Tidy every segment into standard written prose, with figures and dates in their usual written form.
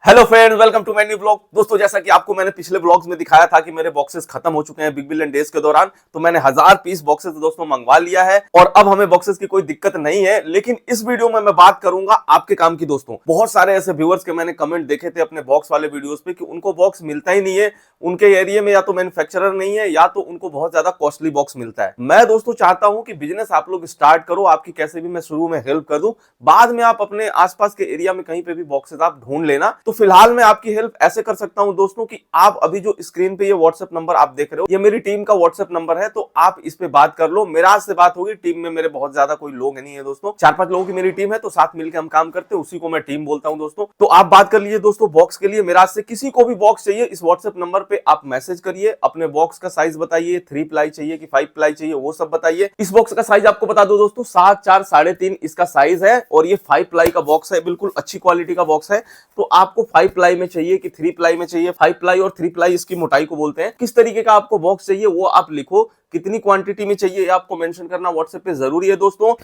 Hello friends, welcome to my new blog. दोस्तों, जैसा कि आपको मैंने पिछले ब्लॉग्स में दिखाया था कि मेरे बॉक्सेस खत्म हो चुके हैं बिग बिलियन डेज के दौरान, तो मैंने 1000 पीस बॉक्सेस दोस्तों मंगवा लिया है और अब हमें बॉक्सेस की कोई दिक्कत नहीं है। लेकिन इस वीडियो में मैं बात करूंगा आपके काम की। दोस्तों, बहुत सारे ऐसे व्यूअर्स के मैंने कमेंट देखे थे अपने बॉक्स वाले वीडियोस पे कि उनको बॉक्स मिलता ही नहीं है, उनके एरिया में या तो मैन्युफैक्चरर नहीं है या तो उनको बहुत ज्यादा कॉस्टली बॉक्स मिलता है। मैं दोस्तों चाहता हूं कि बिजनेस आप लोग स्टार्ट करो, आपकी कैसे भी मैं शुरू में हेल्प कर दूं, बाद में आप अपने आसपास के एरिया में कहीं पे भी बॉक्सेस आप ढूंढ लेना। तो फिलहाल मैं आपकी हेल्प ऐसे कर सकता हूं दोस्तों कि आप अभी जो स्क्रीन पे ये व्हाट्सएप नंबर आप देख रहे हो, ये मेरी टीम का व्हाट्सएप नंबर है, तो आप इस पे बात कर लो। मेरा आज से बात होगी। टीम में मेरे बहुत ज्यादा कोई लोग नहीं है दोस्तों, 4-5 लोगों की मेरी टीम है, तो साथ मिलकर हम काम करते हैं, उसी को मैं टीम बोलता हूं दोस्तों। तो आप बात कर लीजिए दोस्तों बॉक्स के लिए। मेरा आज से किसी को भी बॉक्स चाहिए, इस व्हाट्सएप नंबर पे आप मैसेज करिए, अपने बॉक्स का साइज बताइए, 3 प्लाई चाहिए कि 5 प्लाई चाहिए वो सब बताइए। इस बॉक्स का साइज आपको बता दो दोस्तों, 7, 4, 3.5 इसका साइज है और ये 5 प्लाई का बॉक्स है, बिल्कुल अच्छी क्वालिटी का बॉक्स है। तो आपको 5 प्लाई में चाहिए कि 3 प्लाई में चाहिए, 5 प्लाई और 3 प्लाई इसकी मोटाई को बोलते हैं। किस तरीके का आपको बॉक्स चाहिए वो आप लिखो, कितनी क्वांटिटी में चाहिए आपको मेंशन करना व्हाट्सएप पे जरूरी है दोस्तों।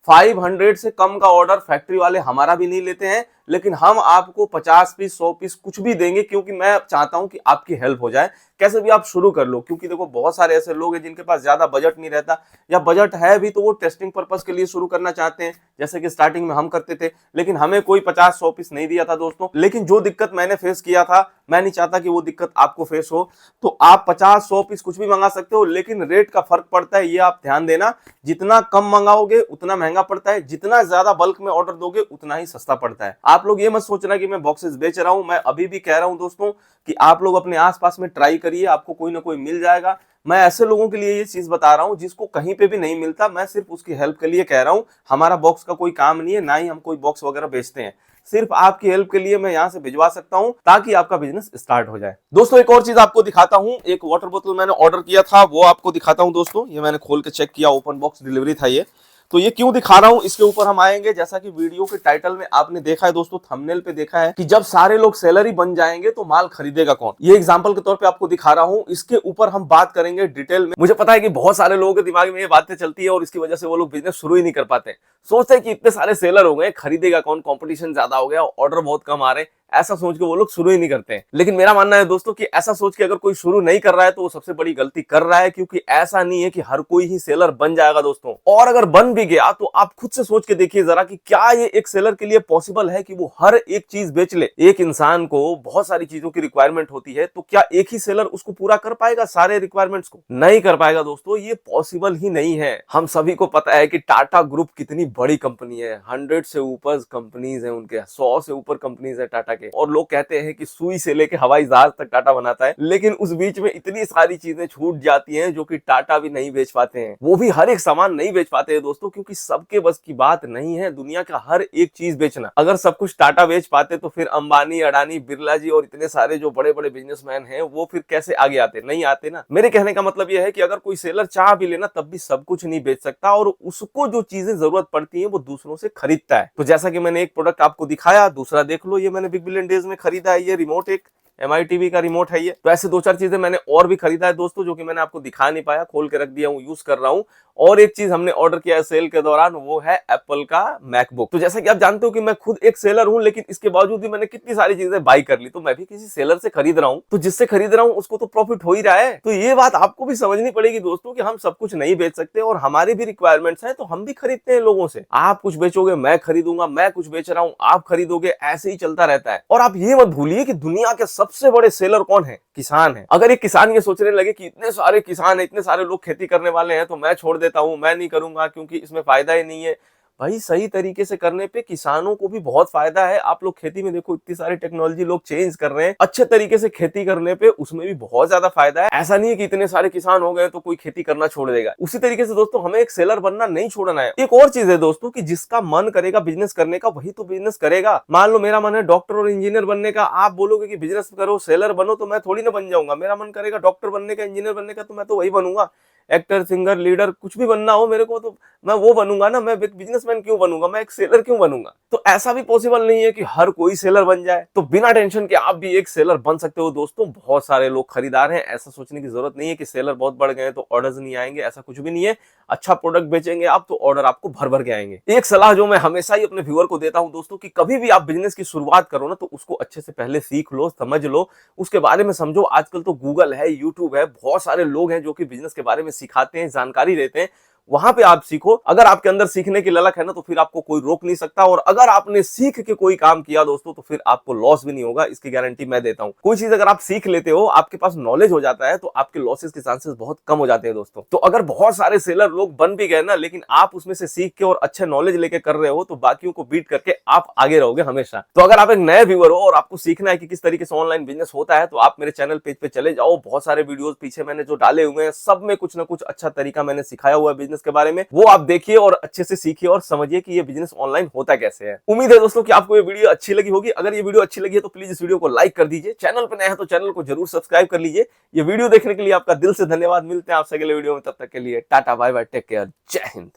500 से कम का ऑर्डर फैक्ट्री वाले हमारा भी नहीं लेते हैं, लेकिन हम आपको 50 पीस 100 पीस कुछ भी देंगे, क्योंकि मैं चाहता हूं कि आपकी हेल्प हो जाए। कैसे भी आप शुरू कर लो, क्योंकि देखो बहुत सारे ऐसे लोग हैं जिनके पास ज्यादा बजट नहीं रहता, या बजट है भी तो वो टेस्टिंग पर्पस के लिए शुरू करना चाहते हैं, जैसे कि स्टार्टिंग में हम करते थे। लेकिन हमें कोई 50-100 पीस नहीं दिया था दोस्तों। लेकिन जो दिक्कत मैंने फेस किया था, मैं नहीं चाहता कि वो दिक्कत आपको फेस हो। तो आप 50-100 पीस कुछ भी मंगा सकते हो, लेकिन रेट का फर्क पड़ता है, ये आप ध्यान देना। जितना कम मंगाओगे उतना महंगा पड़ता है, जितना ज्यादा बल्क में ऑर्डर दोगे उतना ही सस्ता पड़ता है। आप लोग ये मत सोचना कि मैं बॉक्सेस बेच रहा हूं। मैं अभी भी कह रहा हूं दोस्तों कि आप लोग अपने आसपास में ट्राई करिए, आपको कोई ना कोई मिल जाएगा। मैं ऐसे लोगों के लिए ये चीज बता रहा हूं जिसको कहीं पे भी नहीं मिलता, मैं सिर्फ उसकी हेल्प के लिए कह रहा हूं। हमारा बॉक्स का कोई काम नहीं है, ना ही हम कोई बॉक्स वगैरह बेचते हैं। सिर्फ आपकी हेल्प के लिए मैं यहां से भिजवा सकता हूं ताकि आपका बिजनेस स्टार्ट हो जाए। दोस्तों, एक और चीज आपको दिखाता हूं। एक वाटर बोतल मैंने ऑर्डर किया था, वो आपको दिखाता हूं दोस्तों। ये मैंने खोल के चेक किया, ओपन बॉक्स डिलीवरी था ये। तो ये क्यों दिखा रहा हूं, इसके ऊपर हम आएंगे। जैसा कि वीडियो के टाइटल में आपने देखा है दोस्तों, थंबनेल पे देखा है कि जब सारे लोग सेलर बन जाएंगे तो माल खरीदेगा कौन। ये एग्जांपल के तौर पे आपको दिखा रहा हूं, इसके ऊपर हम बात करेंगे डिटेल में। मुझे पता है कि बहुत सारे लोगों के दिमाग में ये बातें चलती है और इसकी वजह से वो लोग बिजनेस शुरू ही नहीं कर पाते। सोचते हैं कि इतने सारे सेलर हो गए, खरीदेगा कौन, कंपटीशन ज्यादा हो गया, ऑर्डर बहुत कम आ रहे, ऐसा सोच के वो लोग शुरू ही नहीं करते हैं। लेकिन मेरा मानना है दोस्तों कि ऐसा सोच के अगर कोई शुरू नहीं कर रहा है तो वो सबसे बड़ी गलती कर रहा है, क्योंकि ऐसा नहीं है कि हर कोई ही सेलर बन जाएगा दोस्तों। और अगर बन भी गया तो आप खुद से सोच के देखिए जरा कि क्या ये एक सेलर के लिए पॉसिबल है कि वो हर एक चीज बेच ले। एक इंसान को बहुत सारी चीजों की रिक्वायरमेंट होती है, तो क्या एक ही सेलर उसको पूरा कर पाएगा? सारे रिक्वायरमेंट्स को नहीं कर पाएगा दोस्तों, ये पॉसिबल ही नहीं है। हम सभी को पता है कि टाटा ग्रुप कितनी बड़ी कंपनी है, 100 से ऊपर कंपनीज है उनके, 100 से ऊपर कंपनीज है टाटा के। और लोग कहते हैं कि सुई से लेके हवाई जहाज तक टाटा बनाता है, लेकिन उस बीच में इतनी सारी चीजें छूट जाती हैं जो कि टाटा भी नहीं बेच पाते हैं। वो भी हर एक सामान नहीं बेच पाते हैं दोस्तों, क्योंकि सबके बस की बात नहीं है दुनिया का हर एक चीज बेचना। अगर सब कुछ टाटा बेच पाते तो फिर अंबानी, अडानी, बिरला जी और इतने सारे जो बड़े बड़े बिजनेसमैन हैं वो फिर कैसे आगे आते? नहीं आते ना। मेरे कहने का मतलब यह है कि अगर कोई सेलर चाह भी लेना तब भी सब कुछ नहीं बेच सकता, और उसको जो चीजें जरूरत पड़ती है वो दूसरों से खरीदता है। तो जैसा कि मैंने एक प्रोडक्ट आपको दिखाया, दूसरा देख लो, ये मैंने बिग बिलियन डेज में खरीदा है। ये रिमोट, एक MI TV का रिमोट है ये। तो ऐसे 2-4 चीजें मैंने और भी खरीदा है दोस्तों, जो कि मैंने आपको दिखा नहीं पाया, खोल के रख दिया हूं, यूज कर रहा हूं। और एक चीज हमने ऑर्डर किया है सेल के दौरान, वो है एप्पल का मैकबुक। तो जैसा कि आप जानते हो कि मैं खुद एक सेलर हूं, लेकिन इसके बावजूद भी मैंने कितनी सारी चीजें बाई कर ली। तो मैं भी किसी सेलर से खरीद रहा हूं, तो जिससे खरीद रहा हूं उसको तो प्रॉफिट हो ही रहा है। तो ये बात आपको भी समझनी पड़ेगी दोस्तों कि हम सब कुछ नहीं बेच सकते, और हमारी भी रिक्वायरमेंट्स हैं, तो हम भी खरीदते हैं लोगों से। आप कुछ बेचोगे मैं खरीदूंगा, मैं कुछ बेच रहा हूं आप खरीदोगे, ऐसे ही चलता रहता है। और आप ये मत भूलिए कि दुनिया के सबसे बड़े सेलर कौन है? किसान है। अगर एक किसान ये सोचने लगे कि इतने सारे किसान है, इतने सारे लोग खेती करने वाले हैं, तो मैं छोड़ देता हूं, मैं नहीं करूंगा क्योंकि इसमें फायदा ही नहीं है। भाई, सही तरीके से करने पे किसानों को भी बहुत फायदा है। आप लोग खेती में देखो, इतनी सारी टेक्नोलॉजी लोग चेंज कर रहे हैं, अच्छे तरीके से खेती करने पे उसमें भी बहुत ज्यादा फायदा है। ऐसा नहीं है कि इतने सारे किसान हो गए तो कोई खेती करना छोड़ देगा। उसी तरीके से दोस्तों हमें एक सेलर बनना नहीं छोड़ना है। एक और चीज है दोस्तों कि जिसका मन करेगा बिजनेस करने का वही तो बिजनेस करेगा। मान लो मेरा मन है डॉक्टर और इंजीनियर बनने का, आप बोलोगे कि बिजनेस करो, सेलर बनो, तो मैं थोड़ी ना बन जाऊंगा। मेरा मन करेगा डॉक्टर बनने का, इंजीनियर बनने का, तो मैं तो वही बनूंगा। एक्टर, सिंगर, लीडर कुछ भी बनना हो मेरे को, तो मैं वो बनूंगा ना, मैं एक बिजनेसमैन क्यों बनूंगा, मैं एक सेलर क्यों बनूंगा। तो ऐसा भी पॉसिबल नहीं है कि हर कोई सेलर बन जाए। तो बिना टेंशन के आप भी एक सेलर बन सकते हो दोस्तों। बहुत सारे लोग खरीदार हैं, ऐसा सोचने की जरूरत नहीं है कि सेलर बहुत बढ़ गए तो ऑर्डर्स नहीं आएंगे, ऐसा कुछ भी नहीं है। अच्छा प्रोडक्ट बेचेंगे आप तो ऑर्डर आपको भर भर के आएंगे। एक सलाह जो मैं हमेशा ही अपने व्यूअर को देता हूं दोस्तों, कि कभी भी आप बिजनेस की शुरुआत करो ना, तो उसको अच्छे से पहले सीख लो, समझ लो, उसके बारे में समझो। आजकल तो गूगल है, यूट्यूब है, बहुत सारे लोग हैं जो कि बिजनेस के बारे में सिखाते हैं, जानकारी देते हैं। वहां पे आप सीखो। अगर आपके अंदर सीखने की ललक है ना, तो फिर आपको कोई रोक नहीं सकता। और अगर आपने सीख के कोई काम किया दोस्तों, तो फिर आपको लॉस भी नहीं होगा, इसकी गारंटी मैं देता हूं। कोई चीज अगर आप सीख लेते हो, आपके पास नॉलेज हो जाता है, तो आपके लॉसेस के चांसेस बहुत कम हो जाते हैं दोस्तों। तो अगर बहुत सारे सेलर लोग बन भी गए ना, लेकिन आप उसमें से सीख के और अच्छे नॉलेज लेके कर रहे हो, तो बाकियों को बीट करके आप आगे रहोगे हमेशा। तो अगर आप एक नए व्यूअर हो और आपको सीखना है कि किस तरीके से ऑनलाइन बिजनेस होता है, तो आप मेरे चैनल पेज पे चले जाओ। बहुत सारे वीडियोस पीछे मैंने जो डाले हुए हैं, सब में कुछ ना कुछ अच्छा तरीका मैंने सिखाया हुआ है बिजनेस के बारे में। वो आप देखिए और अच्छे से सीखिए और समझिए कि ये बिजनेस ऑनलाइन होता कैसे है। उम्मीद है दोस्तों कि आपको ये वीडियो अच्छी लगी होगी। अगर ये वीडियो अच्छी लगी है तो प्लीज इस वीडियो को लाइक कर दीजिए। चैनल पर नए हैं तो चैनल को जरूर सब्सक्राइब कर लीजिए। ये वीडियो देखने के लिए आपका दिल से धन्यवाद। मिलते हैं आपसे अगले वीडियो में, तब तक के लिए tata bye bye, take care, जय हिंद।